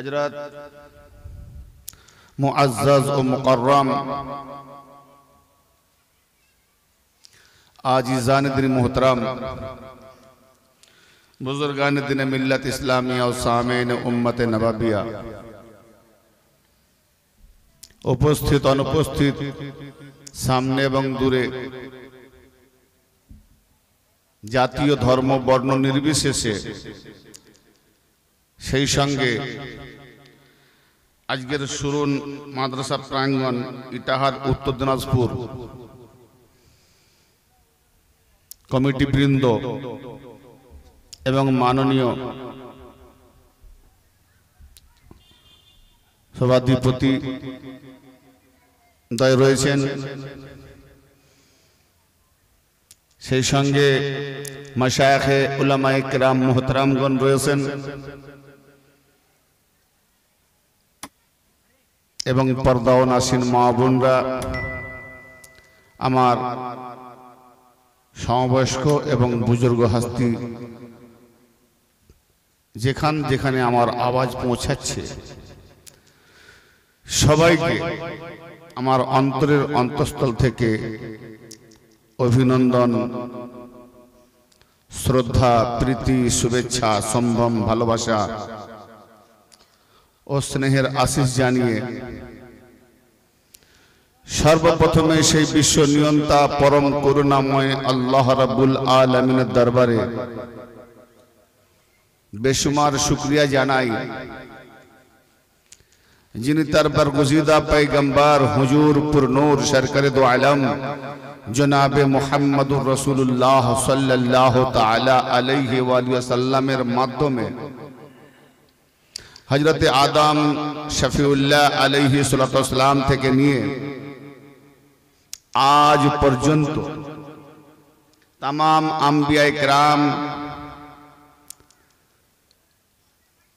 हजरत मुअज़्ज़ज़ व मुकर्रम आजीज़ान दिन मोहतरम बुजुर्गान दिन मिल्लत इस्लामिया और सामीन उम्मत नबविया उपस्थित अनुपस्थित सामने एवं दूरे जातीय धर्म वर्ण निर्विशेषे সেই সঙ্গে আজকের শুরুন মাদ্রাসা প্রাঙ্গণ ইটাহার উত্তর দিনাজপুর কমিটি বৃন্দ এবং মাননীয় সভাধিপতি দয় রয়েছেন, সেই সঙ্গে মাশায়েখে উলামায়ে কিরাম মুহতারামগণ রয়েছেন এবং পর্দা ও নাসিন মা বোনরা, আমার সমবয়স্ক এবং বুজুর্গ হাস্তি যেখানে আমার আওয়াজ পৌঁছাচ্ছে সবাইকে আমার অন্তরের অন্তঃস্থল থেকে অভিনন্দন, শ্রদ্ধা, প্রীতি, শুভেচ্ছা, সম্ভ্রম, ভালোবাসা ও স্নেহের আশিস জানিয়ে সর্বপ্রথমে সেই বিশ্ব নিয়ন্তা পরম করুণাময় আল্লাহ রাব্বুল আলামিনের দরবারে বেশুমার শুকরিয়া জানাই, যিনি তার বরগুজিদা पैगंबर হুজুর পুরনূর সরকারে দো আলম জনাবে মুহাম্মদুর রাসূলুল্লাহ সাল্লাল্লাহু তাআলা আলাইহি ওয়া সাল্লামের মাধ্যমে হযরতে আদম শফিউল্লাহ আলাইহি সাল্লাতু ওয়াস সালাম থেকে নিয়ে আজ পর্যন্ত तमाम अंबिया इकराम,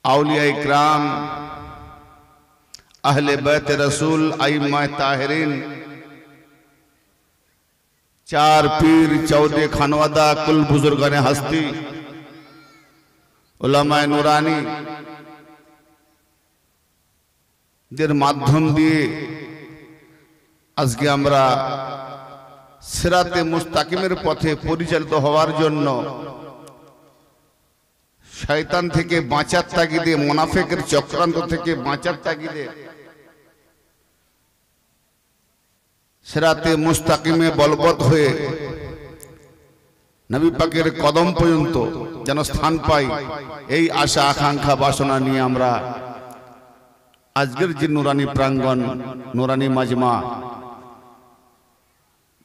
औलिया इकराम, अहले बैत रसूल, आइम्मा ताहिरीन, चार पीर, 14 खानवादा, कुल बुजुर्गाने हस्ती, उलमाए नूरानी দের মাধ্যম দিয়ে আজকে আমরা সিরাতে মুস্তাকিমের পথে পরিচালিত হওয়ার জন্য শয়তান থেকে বাঁচার তাগিদে, মুনাফিকের চক্রান্ত থেকে বাঁচার তাগিদে সিরাতে মুস্তাকিমে বলবৎ হয়ে নবী পাকের কদম পর্যন্ত যেন স্থান পাই, এই আশা আকাঙ্ক্ষা বাসনা নিয়ে আমরা আজকের যে নুরানি প্রাঙ্গণ, নুরানি মাজমা,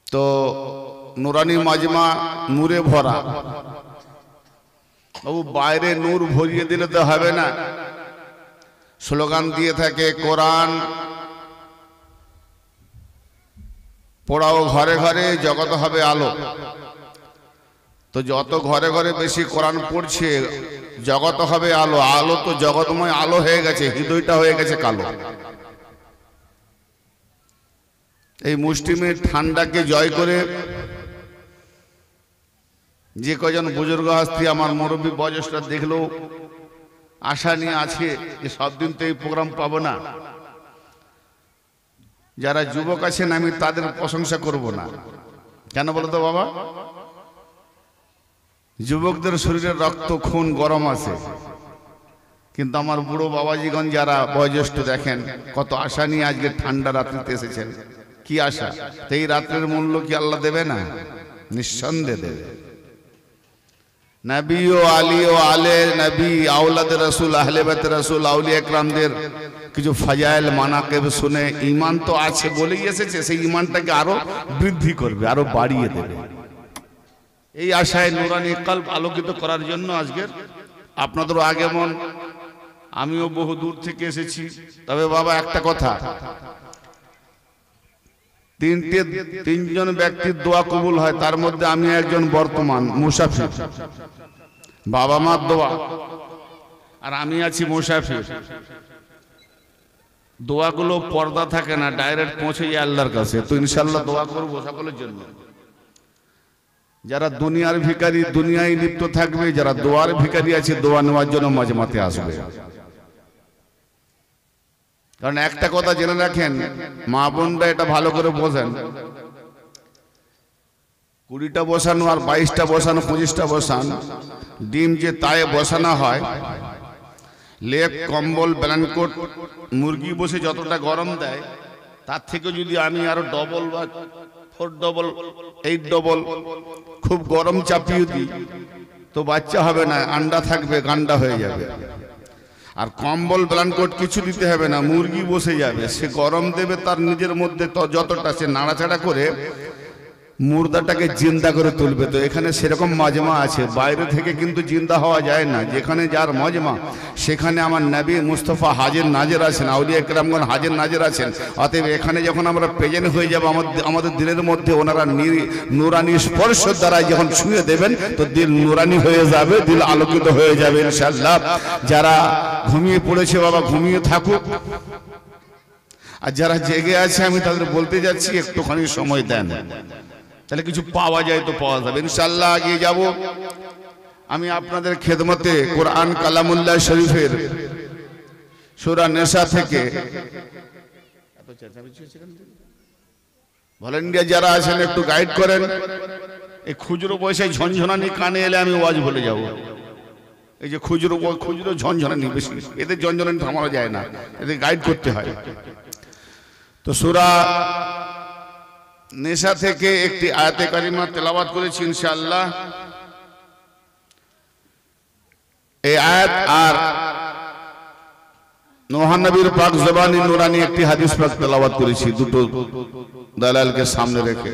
তো নুরানি মাজমা নূরে ভরা, বাবু বাইরে নূর ভরিয়ে দিলে তো হবে না। স্লোগান দিয়ে থাকে কোরআন পড়াও ঘরে ঘরে, জগৎ হবে আলো। তো যত ঘরে ঘরে বেশি কোরআন পড়ছে জগৎ হবে আলো। আলো তো জগৎময় আলো হয়ে গেছে, হৃদয়টা হয়ে গেছে কালো। এই মুষ্টিমের ঠান্ডাকে জয় করে যে কজন বুজুর্গ হাস্তি আমার মুরব্বী বয়সটা দেখলেও আশা নিয়ে আছে যে সব দিন তো এই প্রোগ্রাম পাবো না। যারা যুবক আছেন আমি তাদের প্রশংসা করব না, কেন বলো তো বাবা? যুবকদের শরীরে রক্ত খুন গরম আছে, কিন্তু আমার বুড়ো বাবাজিগণ যারা বয়োজ্যেষ্ঠ দেখেন কত আশা নিয়ে আজকে ঠান্ডা রাত্রিতে এসেছেন। কি আশা? তো এই রাত্রের মূল্য কি আল্লাহ দেবে না? নিঃসন্দেহে দেবে। নবী ও আলী ও আলে নবী, আওলাদ রাসূল, আহলে বাইত রাসূল, আউলিয়া ইকরামদের কিছু ফাজাইল মানাকিব শুনে ঈমান তো আছে বলেই এসেছে, সেই ঈমানটাকে আরো বৃদ্ধি করবে, আরো বাড়িয়ে দেবে। এই আশায় নুরানি কলব আলোকিত করার জন্য আজকের আপনাদেরও আগমন। আমিও বহু দূর থেকে এসেছি। তবে বাবা একটা কথা, তিনজন ব্যক্তির দোয়া কবুল হয়, তার মধ্যে আমি একজন বর্তমান মুসাফির। বাবা মার দোয়া আর আমি আছি মুসাফির। দোয়াগুলো পর্দা থাকে না, ডাইরেক্ট পৌঁছে যায় আল্লাহর কাছে। তো ইনশাআল্লাহ দোয়া করবো সকলের জন্য। যারা দুনিয়ার ভিখারি দুনিয়ায় লিপ্ত থাকবে, যারা দোয়ার ভিখারি আছে দোয়া নেওয়ার জন্য মাজমাতে আসবে। কারণ একটা কথা জেনে রাখেন, মা বোনরা এটা ভালো করে বোঝেন, 20টা বসানো আর 22টা বসানো 25টা বসান, ডিম যে তায়ে বসানো হয়, লেপ কম্বল ব্ল্যাঙ্কেট মুরগি বসে যতটা গরম দেয়, তার থেকে যদি আমি আরো ডবল বা 4 ডবল 8 ডবল খুব গরম চাপিয়ে দিই, তো বাচ্চা হবে না, আন্ডা থাকবে, গান্ডা হয়ে যাবে। আর কম্বল ব্ল্যাঙ্কেট কিছু দিতে হবে না, মুরগি বসে যাবে, সে গরম দেবে তার নিজের মধ্যে, তো যতটা সে নাড়াচাড়া করে মুর্দাটাকে জিন্দা করে তুলবে। তো এখানে সেরকম মজমা আছে, বাইরে থেকে কিন্তু জিন্দা হওয়া যায় না। যেখানে যার মজমা সেখানে আমার নবী মুস্তফা হাজির নাজির আছেন, আউলিয়া কেরামগণ হাজির নাজির আছেন। অতএব এখানে যখন আমরা প্রেজেন্ট হয়ে যাব, আমাদের দিলের মধ্যে ওনারা নুরানি স্পর্শ দ্বারা যখন ছুঁয়ে দেবেন, তো দিল নুরানি হয়ে যাবে, দিল আলোকিত হয়ে যাবে ইনশাআল্লাহ। যারা ঘুমিয়ে পড়েছে বাবা ঘুমিয়ে থাকুক, আর যারা জেগে আছে আমি তাদের বলতে যাচ্ছি একটুখানি সময় দেন, তাহলে কিছু পাওয়া যায় তো পাওয়া যাবে ইনশাআল্লাহ। এগিয়ে যাব। আমি আপনাদের খেদমতে কোরআন কালামুল্লাহ শরীফের সূরা নিসা থেকে, ভলেন্টিয়ার যারা আছেন একটু গাইড করেন। এই খুচরো পয়সায় ঝনঝনানি কানে এলে আমি ওয়াজ ভুলে যাব। এই যে খুচরো ঝনঝনানি বেশি, এদের ঝনঝনানি থামানো যায় না, এদের গাইড করতে হয়। তো সূরা নিসা থেকে একটি আয়াতে কারিমা তেলাওয়াত করেছি ইনশাআল্লাহ। এই আয়াত আর নূহ নবীর পাক জবানি নুরানি একটি হাদিস পাক তেলাওয়াত করেছি, দুটো দালালকে সামনে রেখে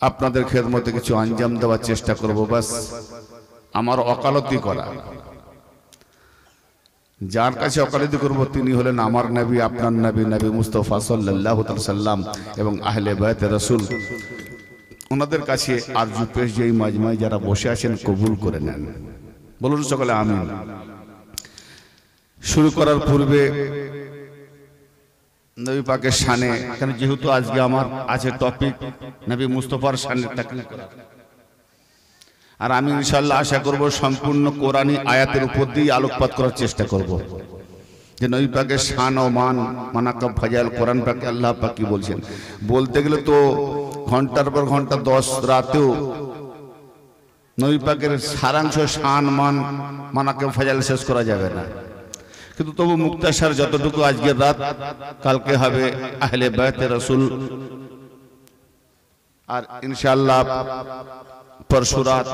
আপনাদের খেদমতে কিছু আঞ্জাম দেওয়ার চেষ্টা করব। বাস আমার ওকালতি করা, যার কাছে ওকালতি করব তিনি হলেন আমার নবী, আপনার নবী, নবী মুস্তাফা সাল্লাল্লাহু আলাইহি সাল্লাম এবং আহলে বাইত রাসূল। ওনাদের কাছে আরজু পেশ, যেই মাজমায় যারা বসে আছেন কবুল করে নেন, বলুন সকলে আমিন। শুরু করার পূর্বে নবী পাকের শানে, এখানে যেহেতু আজকে আমার আছে টপিক নবী মুস্তাফার শানে তাকরীর করা, আর আমি ইনশাআল্লাহ আশা করব সম্পূর্ণ কোরআনী আয়াতের উপর দিয়ে আলোকপাত করার চেষ্টা করব, যে নবী পাকের শান ও মান, মানাকাব, ফাজাইল, কোরআন পাকে আল্লাহ পাক কি বলছেন। বলতে গেলে তো ঘন্টার পর ঘন্টা 10 রাতেও নবী পাকের সারাংশ শান, মান, মানাকাব, ফাজাইল শেষ করা যাবে না। কিন্তু তবু মুক্তাসার যতটুকু আজকের রাত, কালকে হবে আহলে বাইত রাসূল, আর ইনশাআল্লাহ পরশু রাত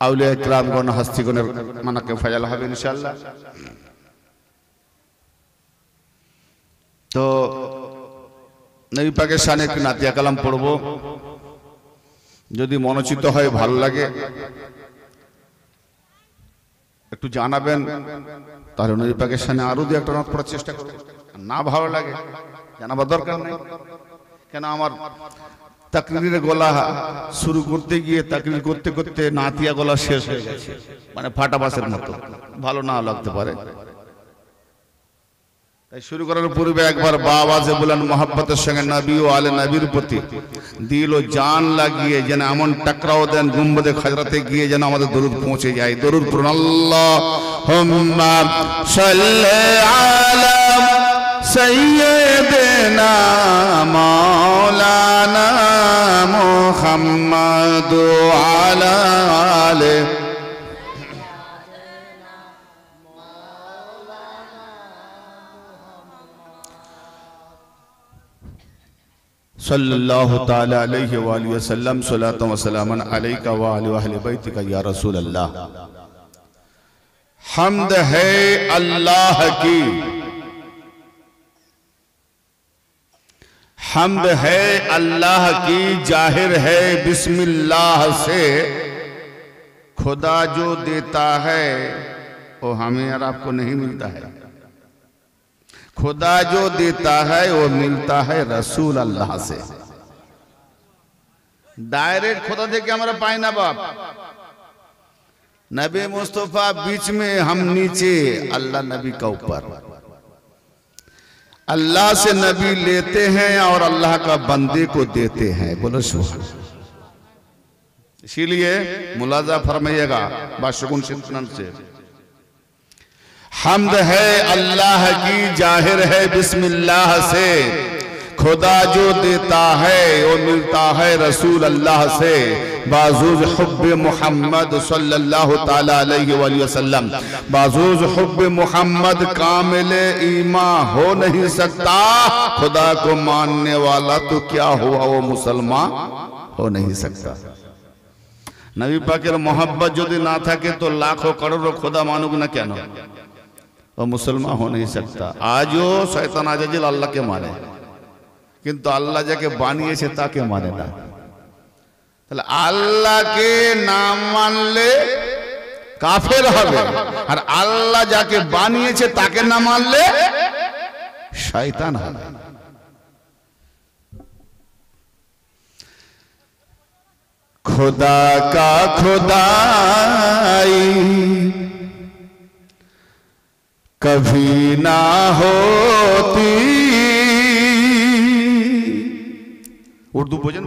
আউলিয়া কিরামগণ হস্তিগণের মানাকে ফাজাল হবে ইনশাআল্লাহ। তো নবী পাকের শানে একটি নাতিয়া কালাম পড়ব, যদি মনোচিত হয় ভালো লাগে একটু জানাবেন, তাহলে নবী পাকের শানে আরো দু একটা নাত পড়ার চেষ্টা করব। না ভালো লাগে জানাবার দরকার নেই, কেন আমার তাকরীরের গলা শুরু করতে গিয়ে তাকরীর করতে করতে নাতিয়া গলা শেষ হয়ে গেছে, মানে ফাটা বাসের মতো, ভালো না লাগতে পারে। তাই শুরু করার পূর্বে একবার আওয়াজে বলেন মোহাব্বতের সঙ্গে নবী ও আলে নবীর প্রতি দিল ও জান লাগিয়ে যেন এমন টাকরাও দেন গুম্বদে খাজরাতে গিয়ে যেন আমাদের দরুদ পৌঁছে যায়। দরুদ পড়ুন, আল্লাহুম্মা সাল্লি আলা সাইয়্যিদিনা মাওলানা মুহাম্মাদ আলা আলি सल्लल्लाहु ताला अलैहि व आलिहि वसल्लम सलातु व सलामन अलैका व अली अहले बैतिका या रसूल अल्लाह। हम्द है अल्लाह की, हम्द है अल्लाह की, जाहिर है बिस्मिल्लाह से, खुदा जो देता है वो हमें और आपको नहीं मिलता है, खुदा जो देता है वो मिलता है रसूल अल्लाह से। डायरेक्ट खुदा दे के हमारा पाए ना बाप, नबी मुस्तफा बीच में, हम नीचे, अल्लाह नबी का ऊपर। अल्लाह से नबी लेते हैं और अल्लाह का बंदे को देते हैं, बोलो सुभान। इसीलिए मुलाजा फरमाइएगा बाशगुन सिंतनन से, हम्द है अल्लाह की जाहिर है बिस्मिल्लाह से, खुदा जो देता है वो मिलता है रसूल अल्लाह से। बाजूज हुब्ब मोहम्मद सल्लल्लाहु ताला अलैहि वसल्लम, बाजूज हुब्ब मोहम्मद कामिल ईमान हो नहीं सकता। खुदा को मानने वाला तो क्या हुआ वो मुसलमान हो नहीं सकता। नबी पाकेर मोहब्बत যদি না থাকে তো লাখো করোড়ো খোদা মানুক না কেন, ও মুসলমান हो नहीं सकता। आजो शैतान आजाजिल अल्लाह के माने, কিন্তু আল্লাহ যাকে বানিয়েছে তাকে মানে না। তাহলে আল্লাহকে না মানলে কাফের হবে, আর আল্লাহ যাকে বানিয়েছে তাকে না মানলে শয়তান হবে। खुदा का खुदाई कभी ना होती। उर्दू बोझेन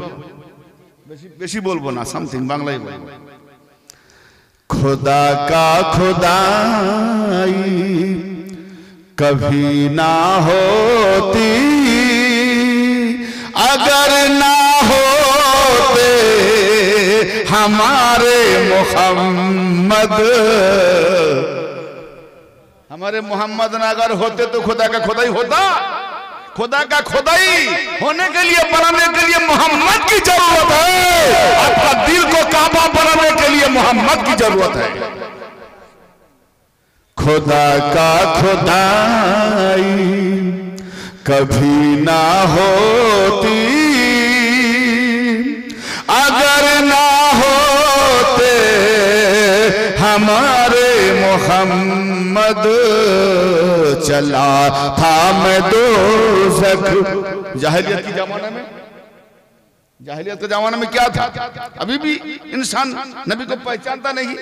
बेशी बोलबो ना, समथिंग बांग्लाई बोलबो। खुदा का खुदाई कभी ना होती अगर ना होते हमारे मोहम्मद। हमारे मोहम्मद ना अगर होते तो खुदा का खुदाई होता। खुदा का खुदाई होने के लिए, बनाने के लिए मोहम्मद की जरूरत है। आपका दिल को काबा बनाने के लिए मोहम्मद की जरूरत है। खुदा का खुदाई कभी ना होती अगर ना होते हमारे मोहम्मद। चला था मैं दोज़ख। जाहिलियत के जमाने में, जाहिलियत के जमाने में क्या था? अभी भी इंसान नबी को पहचानता नहीं।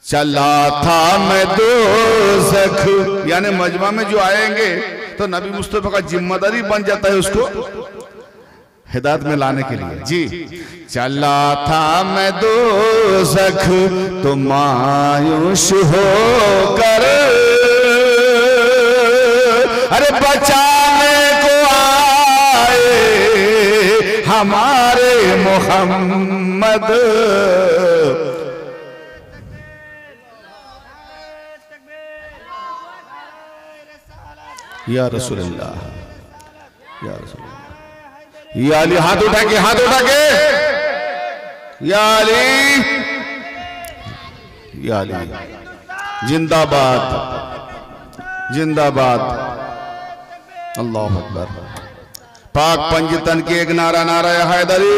चला था मैं दोज़ख, यानी मजमा में जो आएंगे तो नबी मुस्तफा का जिम्मेदारी बन जाता है उसको हिदायत में लाने के लिए। जी, चला था मैं दोज़ख तो मायूस होकर, अरे बचाने को आए हमारे मोहम्मद। या रसूलल्लाह, या रसूलल्लाह। या अली, हाथ उठा के, हाथ उठा के, या अली, या अली जिंदाबाद, जिंदाबाद। अल्लाह अकबर। पाक पंजतन के एक नारा, नारा हैदरी।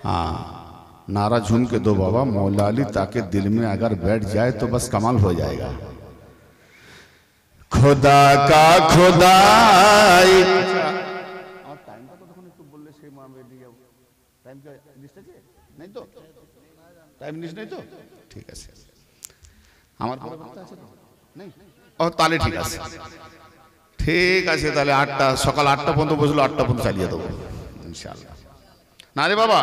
हाँ, नारा झूम के दो बाबा मौला अली, ताकि दिल में अगर बैठ जाए तो बस कमाल हो जाएगा। खुदा का खुदाई। ঠিক আছে, আমার তাহলে ঠিক আছে, ঠিক আছে। তাহলে 8টা, সকাল 8টা পর্যন্ত বসলো, 8টা পর্যন্ত চালিয়ে দেবো ইনশাআল্লাহ। না রে বাবা,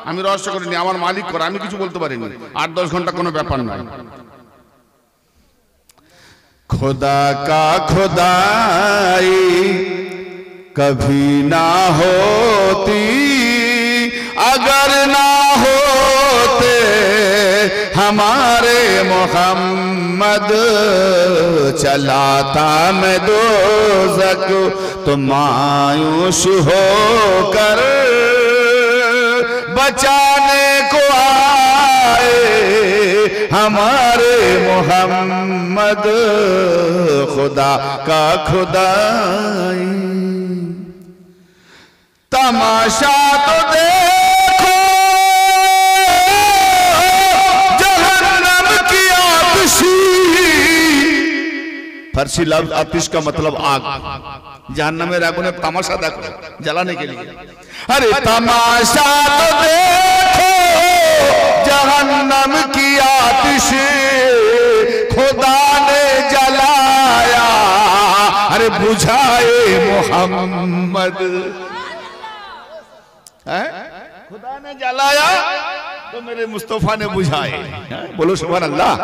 আমি রহস্য করিনি, আমার মালিক করে, আমি কিছু বলতে পারিনি। 8-10 ঘন্টা কোনো ব্যাপার নয়। खुदा का खुदाई कभी ना होती अगर ना होते हमारे मोहम्मद। चलाता मैं दोज़ख तो मायूस होकर बचाने को आए हमारे मोहम्मद। खुदा का खुदाई तमाशा तो देखो जहन्नम की आतिशी। फारसी लफ्ज आतिश का मतलब आग। जहन्नम में आग ने तमाशा देखो जलाने के लिए। अरे तमाशा तो देखो जहन्नम की आतिश खुदा ने जलाया, अरे बुझाए मोहम्मद। खुदा ने जलाया तो मेरे मुस्तफा ने बुझाए। बोलो सुभान अल्लाह,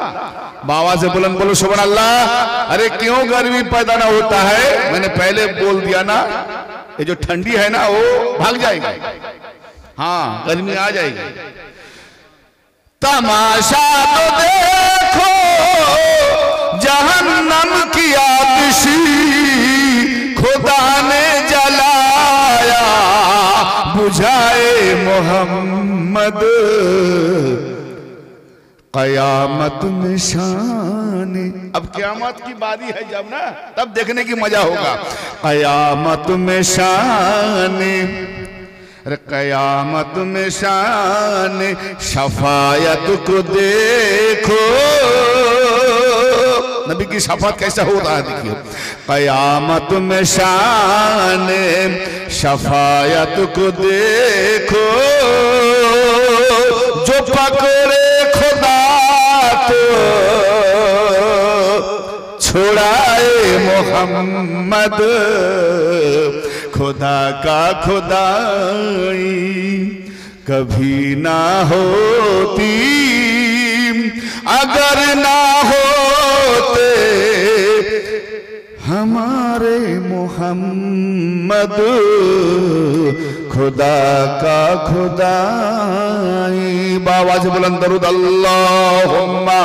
बाबा से बुलंद बोलो सुभान अल्लाह। अरे क्यों गर्मी पैदा ना होता है, मैंने पहले बोल दिया ना, ये जो ठंडी है ना वो भाग जाएगी, हाँ गर्मी आ जाएगी। तमाशा तो देखो जहन्नम की आतिशी, खुदा ने जलाया बुझाए मोहम्मद, कयामत में शान। अब क़यामत की बारी है जब ना, तब देखने की मजा होगा। कयामत में शान, अरे कयामत में शान शफायत को देखो, नबी की शफाअत कैसा हो रहा है देखिए। कयामत में शान शफायत को देखो, जो पकड़े खुदा तो छुड़ाए मोहम्मद, खुदा का खुदाई कभी ना होती अगर ना होते हमारे मोहम्मद, खुदा का खुदाई। बाबा से बुलंद दरूद अल्लाहुम्मा।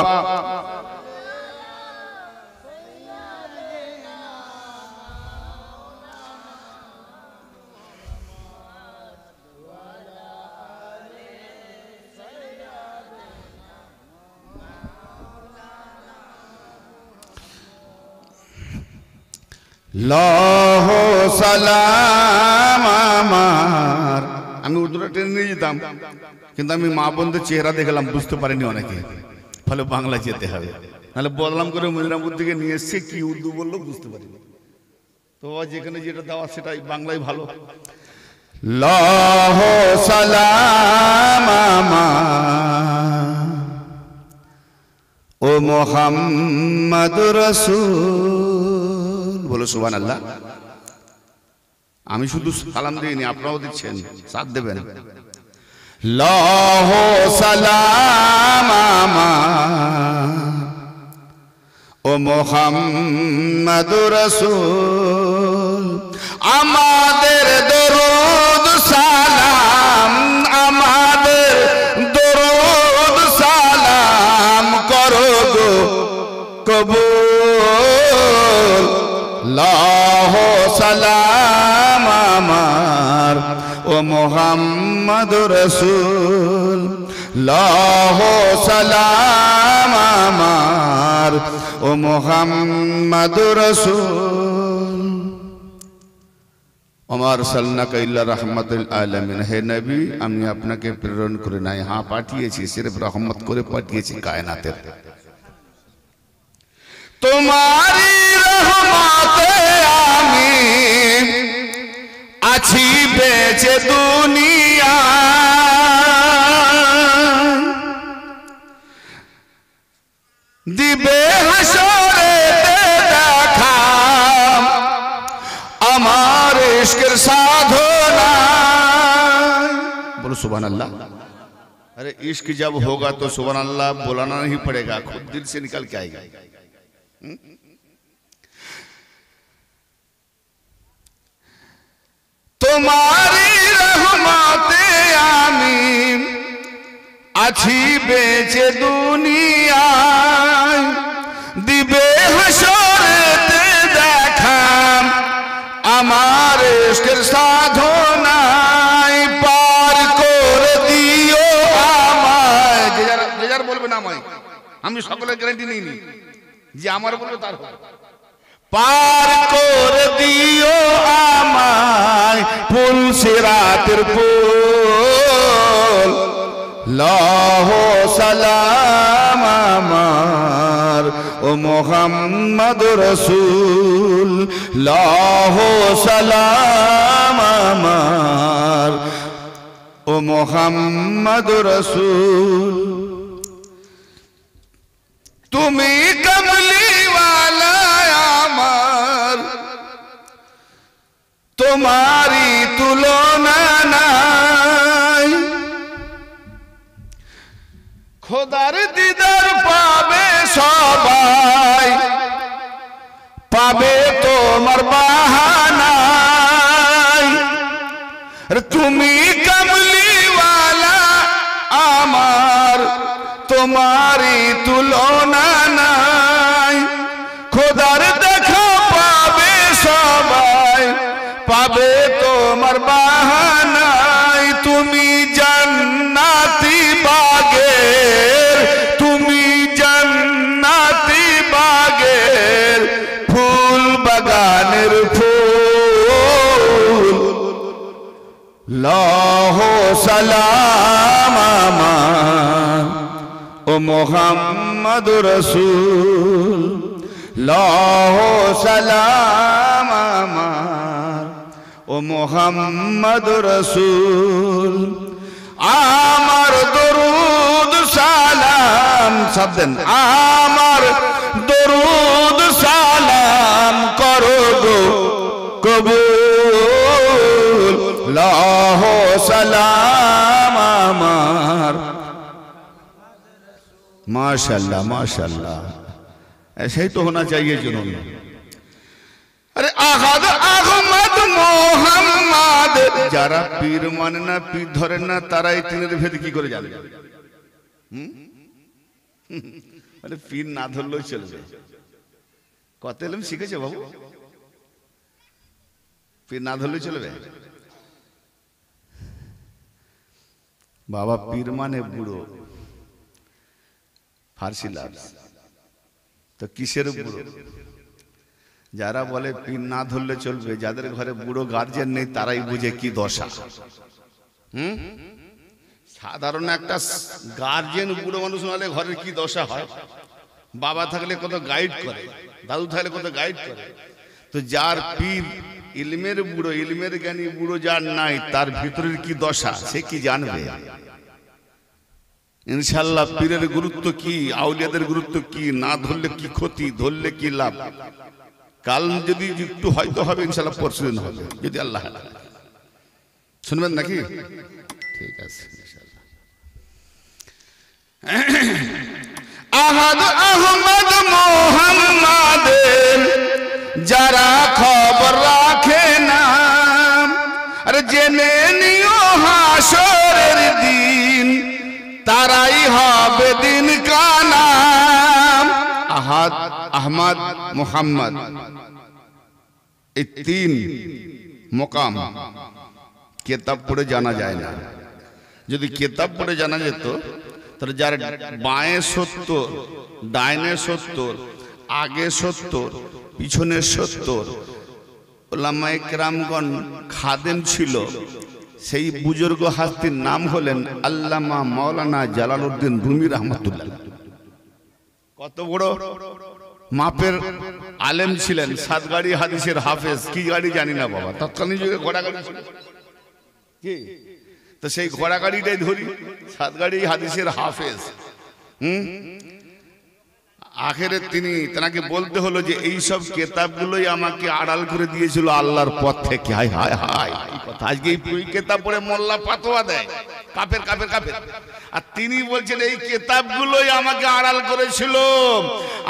লাহো সালাম আমার। আমি উর্দুটা টেনে নিয়ে যেতাম, কিন্তু আমি মা বোনদের চেহারা দেখলাম, বুঝতে পারিনি অনেকে, ফলে বাংলা যেতে হবে, নাহলে বদলাম করে মদিনাপুর থেকে নিয়ে এসছে, কি উর্দু বললো বুঝতে পারিনি। তো যেখানে যেটা দেওয়া সেটাই বাংলায় ভালো। লাহো সালাম আমার ও মোহাম্মদ রাসূল, বলো সুবহান আল্লাহ। আমি শুধু সালাম দিইনি, আপনারাও দিচ্ছেন, সাথ দেবেন। লাহো সালাম আমার ও মোহাম্মদ রাসূল, আমাদের দরুদ সালাম, আমাদের দরুদ সালাম করো গো কবুল। লাহো সালাম আমার ও মোহাম্মদ রাসূল, লাহো সালাম আমার ও মোহাম্মদ রাসূল। আমার সাল্লাল্লাহু ইল্লা রাহমাতুল আলামিন, হে নবী আমি আপনাকে প্রেরণ করে নাই, হ্যাঁ পাঠিয়েছি, সির্ফ রহমত করে পাঠিয়েছি কায়নাতের। তোমারি রহমতে আমি আছি বেঁচে দুনিয়া, দিবে হাসরেতে দেখা আমার इश्क़ साधना। बोलो सुभान अल्लाह। अरे इश्क जब होगा तो सुभान अल्लाह बुलाना नहीं पड़ेगा, खुद दिल से निकल के आएगा। तुम्हारी रहमते आमी আছি বেঁচে দুনিয়ায়, দিবে হাসরেতে দেখা আমার ইশকের সাধনায়, পার করে দিও আমায়। যে যার বলবে না আমায়, আমি সকলের গ্যারান্টি নিইনি, যে আমার বলবে তার হবে। পার করে দিও আমায় পুল সিরাতের পুল, লাহো সালাম আমার ও মোহাম্মদ রাসূল, লাহো সালাম আমার ও মোহাম্মদ রাসূল। তুমি কমলিওয়ালা আমার, তোমারি তুলনা নাই, খোদার দিদার পাবে সবাই, পাবে তোমার বাহানায়। তুমি কামলিওয়ালা আমার, তোমারই তুলনা নাই। খোদার দেখা পাবে সবাই, পাবে তোমার বাহানায়। তুমি জান্নাতি বাগের, তুমি জান্নাতি বাগের ফুল বাগানের ফুল। লাহ সালাম আমার ও মোহাম্মদ রসুল, লাহ সালাম আমার ও মোহাম্মদ রসুল। আমার দরুদ সালাম সব দেন, আমার দরুদ সালাম করো গো কবুল। লাহ সালাম আমার। माशाल्लाह माशाल्लाह, ऐसे ही तो होना चाहिए जुनून। अरे আহাদ আহমদ মোহাম্মদ, যারা পীর মানে না, পীর ধরে না, তারা এই তিনের ভেদ কি করে জানে? মানে পীর না ধরলেও চলবে। কত এলম শিখেছে বাবু? পীর না ধরলেও চলবে? বাবা পীর মানে বুড়ো, ফার্সি লাফজ তো কিসের বুড়ো? যারা বলে পীর না ধরলে চলবে, যাদের ঘরে বুড়ো গার্জেন নেই তারাই বুঝে কি দশা। সাধারণ একটা গার্জেন বুড়ো মানুষ হলে ঘরের কি দশা হয়। বাবা থাকলে কত গাইড করে, দাদু থাকলে কত গাইড করে। তো যার পীর ইলমের বুড়ো, ইলমের জ্ঞানী বুড়ো যার নাই, তার ভিতরের কি দশা সে কি জানবে? ইনশাআল্লাহ পীরের গুরুত্ব কি, আউলিয়াদের গুরুত্ব কি, না ধরলে কি ক্ষতি, ধরলে কি লাভ, কাল যদি একটু হয়তো হবে, ইনশাআল্লাহ পরশু দিন হবে যদি আল্লাহ শুনবেন নাকি? ঠিক আছে ইনশাআল্লাহ। আহাদ আহমদ মোহাম্মদের যারা খবর রাখে না, আরে জেনে নিও হাসরের দিন তারাই হবে দিন কানাম। আহাদ আহমদ মোহাম্মদ এই তিন মোকাম কিতাব পড়ে জানা যায় না। যদি কিতাব পড়ে জানা যেত তাহলে যার বাঁয়ে 70, ডাইনে 70, আগে 70, পিছনে 70 উলামায়ে কেরামগণ খাদেম ছিল। সেই বুজুর্গ হাস্তির নাম হলেন আল্লামা মাওলানা জালালউদ্দিন রুমি রহমাতুল্লাহ। কত বড় মাপের আলেম ছিলেন, 7 গাড়ি হাদিসের হাফেজ। কি গাড়ি জানি না বাবা, তৎকালীন যুগে ঘোড়া গাড়ি ছিল কি, তো সেই ঘোড়া গাড়িটাই ধরি, 7 গাড়ি হাদিসের হাফেজ। আখেরে তেনাকে বলতে হলো যে এই সব কিতাবগুলোই আমাকে আড়াল করে দিয়েছিল আল্লাহর পথ থেকে। হায় হায় হায়, আজকে এই কিতাব পড়ে মোল্লা ফাতোয়া দেয় কাফের কাফের কাফের, আর তিনি বলছেন এই কিতাবগুলোই আমাকে আড়াল করেছিল,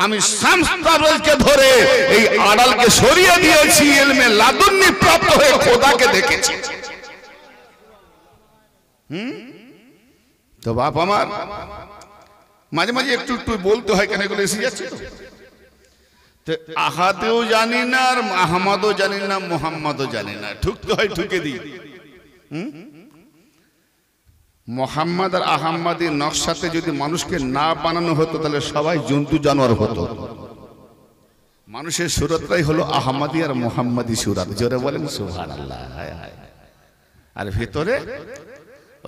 আমি শামসুলকে ধরে এই আড়ালকে সরিয়ে দিয়েছি, ইলমে লাদুন্নি প্রাপ্ত হয়ে খোদাকে দেখেছি। তো বাপ আমার মাঝে মাঝে একটু একটু বলতে হয়, কেন এগুলো এসে যাচ্ছে তো। আহাদেও জানি না, আর আহমদও জানি না, মোহাম্মদও জানি না, ঠুকতে হয় ঠুকে দিই। মোহাম্মদ আর আহমদি নকশাতে যদি মানুষকে না বানানো হতো তাহলে সবাই জন্তু জানোয়ার হতো। মানুষের সুরতটাই হলো আহমদি আর মোহাম্মদি সুরত। জোরে বলেন সুবহানাল্লাহ। আর ভেতরে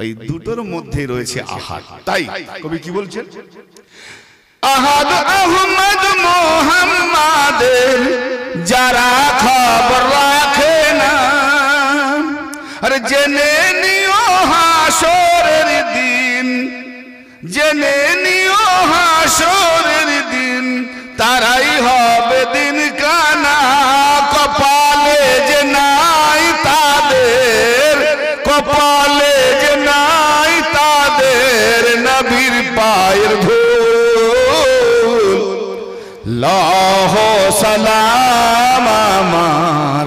ওই দুটোর মধ্যেই রয়েছে আহাদ। তাই কবি কি বলছেন? আহাদ আহমদ মোহাম্মদের যারা খবর রাখে না, আরে জেনে নিও হাসরের দিন, জেনে নিও হাসরের দিন তারাই হবে দিন কানা। কপালে যে নাই তাদের, কপালে যে নাই তাদের নবীর পায়ের সালাম আমার,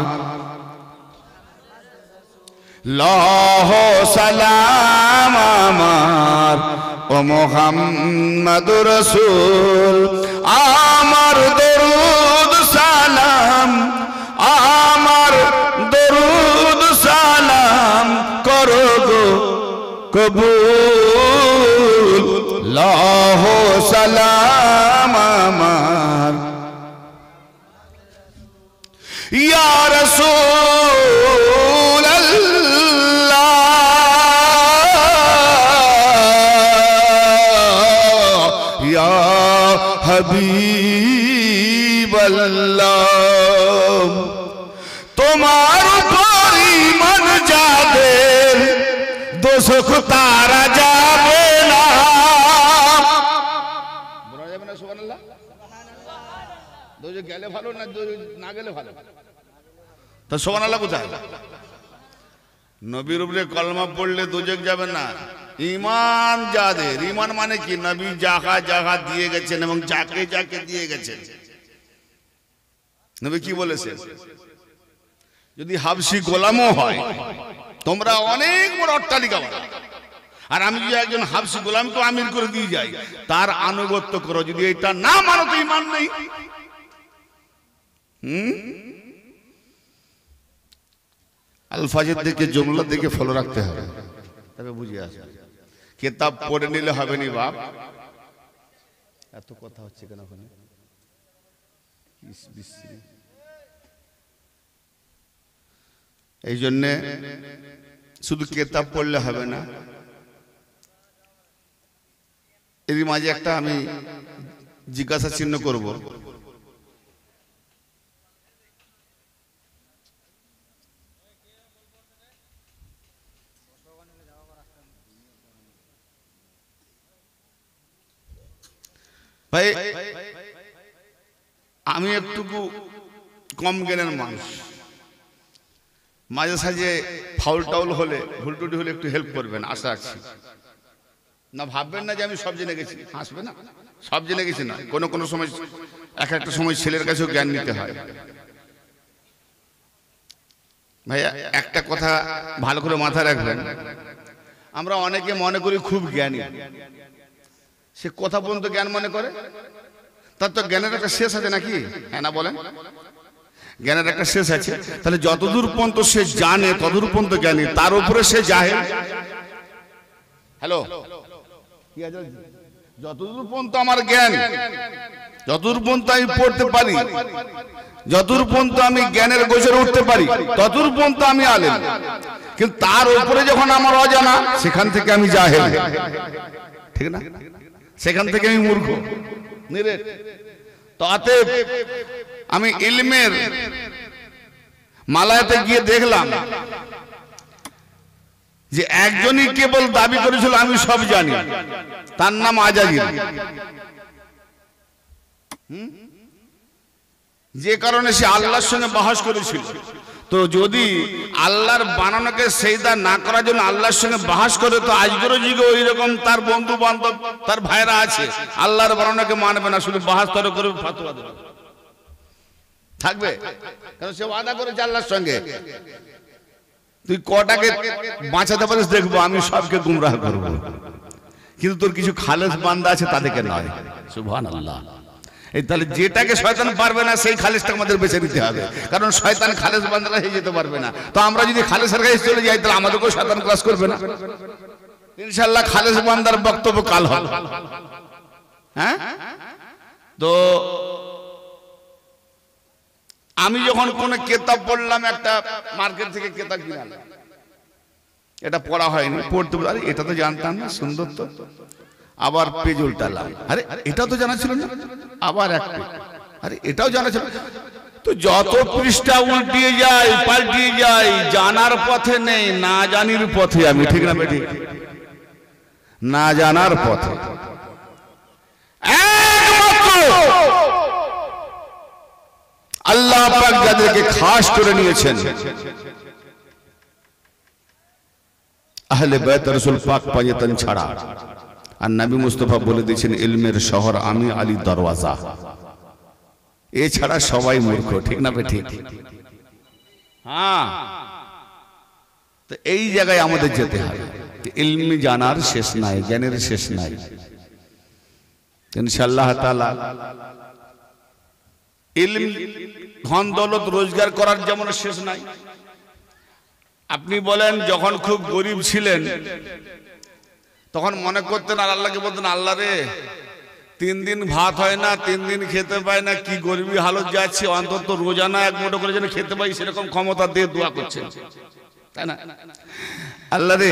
লহ সালাম আমার ও মুহাম্মদুর রাসূল। আমার দরুদ সালাম, আমার দরুদ সালাম করো গো কবুল। লহ সালাম আমার ইয়া রাসূল আল্লাহ, ইয়া হাবিব আল্লাহ। তোমার উপর ঈমান যাদের দোজখ তারা যাবে না। বলা যাবে না সুবহানাল্লাহ? দোজখ গেলে ভালো না গেলে ভালো? তা সুবহানাল্লাহ কোথায়? নবীর উপরে কলমা পড়লে দোজখ যাবে না। ঈমান যাদের, ঈমান মানে কি? নবী যাহা যাহা দিয়ে গেছেন এবং যাকে যাকে দিয়ে গেছেন। নবী কি বলেছেন? যদি হাবশি গোলামও হয়, তোমরা অনেক বড় অট্টালিকা বানাও, আর আমি যদি একজন হাবশি গোলামকে আমির করে দিয়ে যাই, তার আনুগত্য করো। যদি এটা না মানো তো ঈমান নেই। আলফাজের দিকে, জুমলা দিকে ফলো রাখতে হবে, তবে বুঝে আসে। কিতাব পড়ে নিলে হবে নি বাপ। এত কথা হচ্ছে কেন ওখানে? এই জন্যে শুধু কিতাব পড়লে হবে না। এর মাঝে একটা আমি জিজ্ঞাসা চিহ্ন করব। ভাই, আমি একটুকু কম জ্ঞানের মানুষ, মাঝে সাঝে ফাউল টাউল হলে, ভুল টুটি হলে একটু হেল্প করবেন, আশা রাখছি। না ভাববেন না যে আমি সব জেনে গেছি, হাসবে না। সব জেনে গেছি না, কোনো কোনো সময় এক একটা সময় ছেলের কাছেও জ্ঞান নিতে হয়। ভাইয়া একটা কথা ভালো করে মাথায় রাখবেন, আমরা অনেকে মনে করি খুব জ্ঞানী, সে কথা পর্যন্ত জ্ঞান মনে করে। তার তো জ্ঞানের একটা শেষ আছে নাকি? হ্যাঁ না বলেন? জ্ঞানের একটা শেষ আছে। তাহলে যতদূর পর্যন্ত সে জানে ততদূর পর্যন্ত জ্ঞানী, তার উপরে সে জাহেল। হ্যালো, যতদূর পর্যন্ত আমার জ্ঞান, যতদূর পর্যন্ত আমি পড়তে পারি, যতদূর পর্যন্ত আমি জ্ঞানের গোচরে উঠতে পারি, ততদূর পর্যন্ত আমি আলেম। কিন্তু তার উপরে যখন আমার অজানা, সেখান থেকে আমি জাহেল, ঠিক না? সেখান থেকে আমি মূর্খ, নিরেট। তো অতএব আমি ইলমের মালায়াতে গিয়ে দেখলাম যে একজনই কেবল দাবি করেছিল আমি সব জানি, তার নাম আজাজির। যে কারণে সে আল্লাহর সঙ্গে বাহাস করেছিল। তো যদি আল্লাহর বানানোকে সেজদা না করার জন্য আল্লাহর সঙ্গে বাহাস করে, তো আজকের যুগে ওই রকম তার বন্ধু বান্ধব, তার ভাইরা আছে, আল্লাহর বানানোকে মানবে না, শুধু বাহাস তরে করে ফাতোয়া দেবে, থাকবে। কারণ সে ওয়াদা করেছে আল্লাহর সঙ্গে, তুই কটাকে বাঁচাতে পারিস দেখবো, আমি সবকে গুমরাহ করবো। কিন্তু তোর কিছু খালেস বান্দা আছে, তাদেরকে নয়। সুবহানাল্লাহ। এই তাহলে যেটাকে শয়তান পারবে না, সেই খালেসটা আমাদের বেছে নিতে হবে। কারণ শয়তান খালেস বান্দারা হয়ে যেতে পারবে না। তো আমরা যদি খালেসের কাছে চলে যাই, তাহলে আমাদেরকেও শয়তান ক্লাস করবে না। ইনশাআল্লাহ খালেস বান্দার বক্তব্য কাল হবে। হ্যাঁ, তো আমি যখন কোন কিতাব পড়লাম, একটা মার্কেট থেকে কিতাব কিনলাম, এটা পড়া হয়নি, পড়তে আরে এটা তো জানতাম না, সুন্দর তো। আবার পেজ উল্টালাম, আরে এটা তো জানা ছিল না। আবার এক পেজ, আরে এটাও জানা ছিল। তো যত পৃষ্ঠা উল্টিয়ে যায়, পাল্টিয়ে যায়, জানার পথে নেই, না জানির পথে আমি, ঠিক না বেঠিক? না জানার পথে একমাত্র আল্লাহ পাক যাদেরকে খাস করে নিয়েছেন, আহলে বাইত রাসূল পাক পাঁচজন ছাড়া। আর নবী মুস্তাফা বলে দিয়েছেন, ইলমের শহর আমি, আলী দরওয়াজা। এছাড়া সবাই মূর্খ, ঠিক না ঠিক? হ্যাঁ, তো এই জায়গায় আমাদের যেতে হবে। ইলমি জানার শেষ নাই, জ্ঞানের শেষ নাই। ইনশাআল্লাহ তাআলা ইলম, ধন দৌলত রোজগার করার যেমন শেষ নাই। আপনি বলেন যখন খুব গরিব ছিলেন তখন মনে করতেন আর আল্লাহকে বলতেন, আল্লাহ রে 3 দিন ভাত হয় না, 3 দিন খেতে পায় না, কি গরিবী হালত যাচ্ছে, অন্তত রোজানা 1 মুঠো করে যেন খেতে পাই সেরকম ক্ষমতা দিয়ে দোয়া করছেন, তাই না? আল্লাহ রে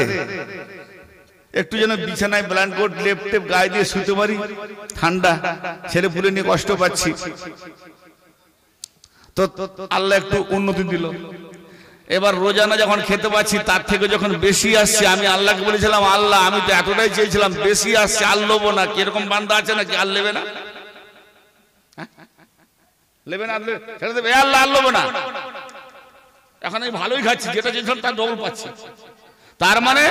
একটু যেন বিছানায় ব্ল্যাঙ্কেট লেপটে গায়ে দিয়ে শুতে পারি, ঠান্ডা ছেলে পুলে নিয়ে কষ্ট পাচ্ছি। তো আল্লাহ একটু উন্নতি দিল। এবার রোজানা যখন খেতে পাচ্ছি তার থেকে যখন বেশি আসছে, আমি আল্লাহকে বলেছিলাম, আল্লাহ আমি তো এতটাই চেয়েছিলাম, বেশি আসছে, আর লোবো না। কিরকম বান্দা আছে নাকি আর লেবে না? লেবে না, ছেড়ে দেবে, আল্লাহ আর লোবো না, এখন আমি ভালোই খাচ্ছি, যেটা চেয়েছিলাম তার ডবল পাচ্ছি। তার মানে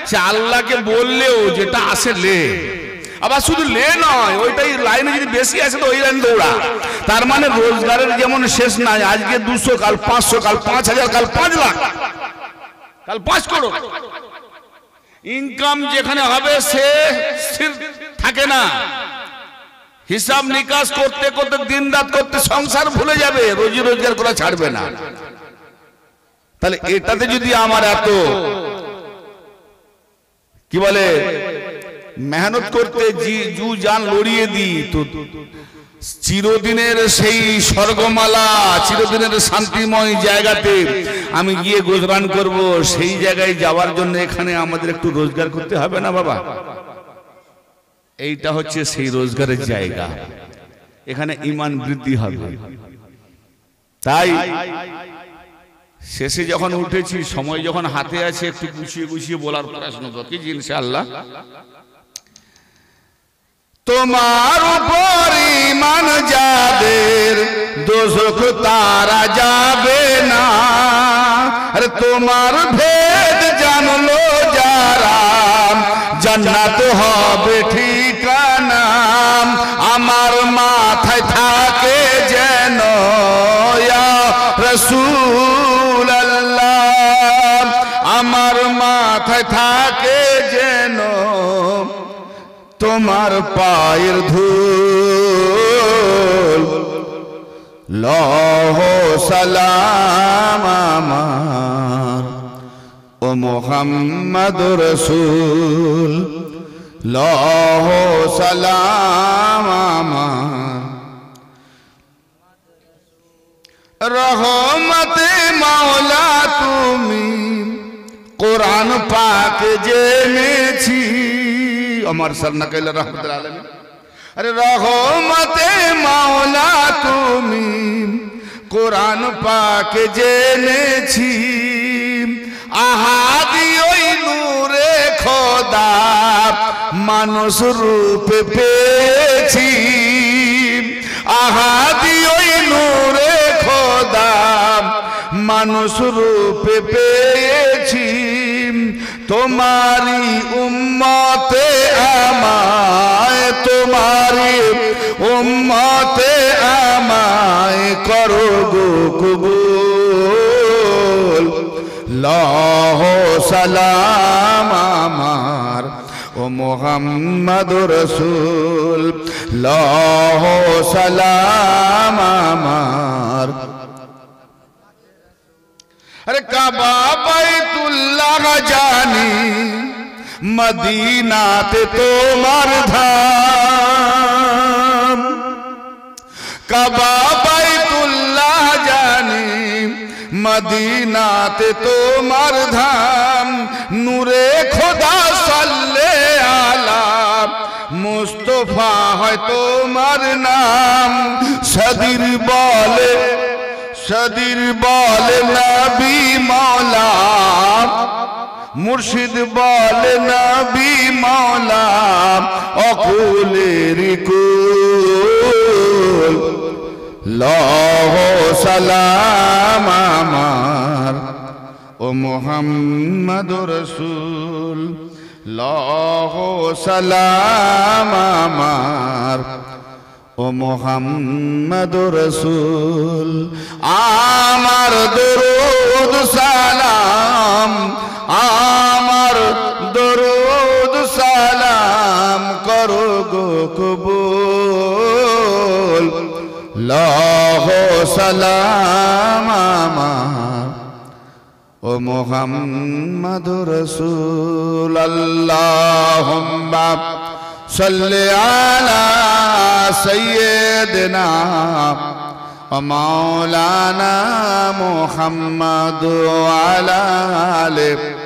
সে আল্লাহকে বললেও যেটা আসে লে, আবার শুধু লে নয়, ওইটাই লাইনে যদি বেশি আসে তো ওই লাইন দৌড়া। তার মানে রোজগারের যেমন শেষ নাই, আজকে 200, কাল 500, কাল 5000, কাল 5 লাখ, কাল 5 করোড়। ইনকাম যেখানে হবে সে স্থির থাকে না, হিসাব নিকাশ করতে করতে দিন রাত করতে সংসার ভুলে যাবে, রোজি রোজগার করা ছাড়বে না। তাহলে এটাতে যদি আমার এত কি বলে মেহনত করতে জু জান লড়িয়ে দিই, তো চিরদিনের সেই স্বর্গমালা, চিরদিনের শান্তিময় জায়গাতে আমি গিয়ে গুজরান করব, সেই জায়গায় যাওয়ার জন্য এখানে আমাদের একটু রোজগার করতে হবে না বাবা? এইটা হচ্ছে সেই রোজগারের জায়গা, এখানে ঈমান বৃদ্ধি হবে। তাই শেষে যখন উঠেছি, সময় যখন হাতে আছে, একটু গুছিয়ে গুছিয়ে বলার প্রশ্ন করছি ইনশাআল্লাহ। তোমার উপর ঈমান যাদের, দোজখ তারা যাবে না। আরে তোমার ভেদ জানলো যারা, জান্নাত হবে ঠিকানা। আমার মাথায় থাকে যেন ইয়া রাসূলুল্লাহ, আমার মাথায় থাকে যেন তোমার পায়ের ধুল। লহ সালাম আমার ও মুহাম্মদুর রাসূল, লহ সালাম আমার। রহমতে মাওলা তুমি কোরআন পাক জেনেছি, আমার সরনাকাল রহমতুল আলামিন। আরে রহমতে মাওলা তুমি কোরআন পাক জেনেছি, আহাদি ওই নূরে খোদা মানুষ রূপে পেয়েছি। আহাদি ওই নূরে খোদা মানুষ রূপে পেয়েছি। তোমারি উম্মতে আমায়, তোমারি উম্মতে আমায় করো গো কবুল। লহ সালাম আমার ও মুহাম্মদুর রাসূল, লহ সালাম আমার। अरे काबा बैतुल्लाह जानी, मदीनाते तोमार धाम। काबा बैतुल्लाह जानी, मदीनाते तोमार धाम। नूरे खुदा सल्ले आला मुस्तफा है तोमार नाम। सदीर बोले, सदीर बोले नबी मौला, मुर्शिद बोले नबी मौला। अकुलेर कुल लह सालाम আমার ও মুহাম্মদুর রাসূল, লহ সালাম আমার ও মুহাম্মাদুর রাসূল আমার দরুদ সালাম আমার দরুদ সালাম করো গো কবুল লাহ সালাম আমার ও মুহাম্মাদুর রাসূল আল্লাহুম্মা সাল্লি আলা সাইয়্যিদিনা ওয়া মাওলানা মুহাম্মাদ ওয়া আলা আলিহি